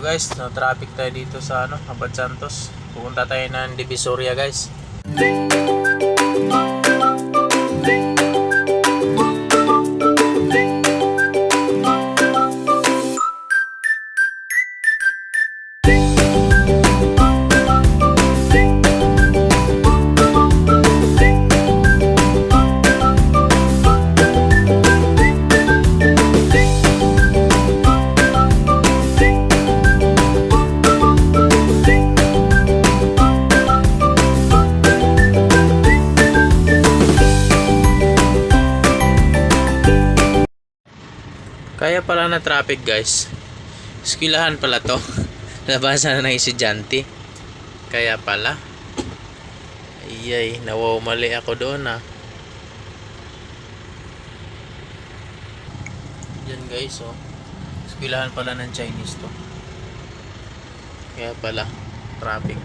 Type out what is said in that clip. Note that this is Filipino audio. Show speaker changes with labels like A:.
A: guys, no traffic tayo dito sa Abad Santos. Pupunta tayo ng Divisoria guys. Kaya pala na traffic guys. Eskwelahan pala to. Labasan na ng estudyante. Kaya pala. Ayay, nawawmali ako doon Yan guys Eskwelahan pala ng Chinese to. Kaya pala traffic.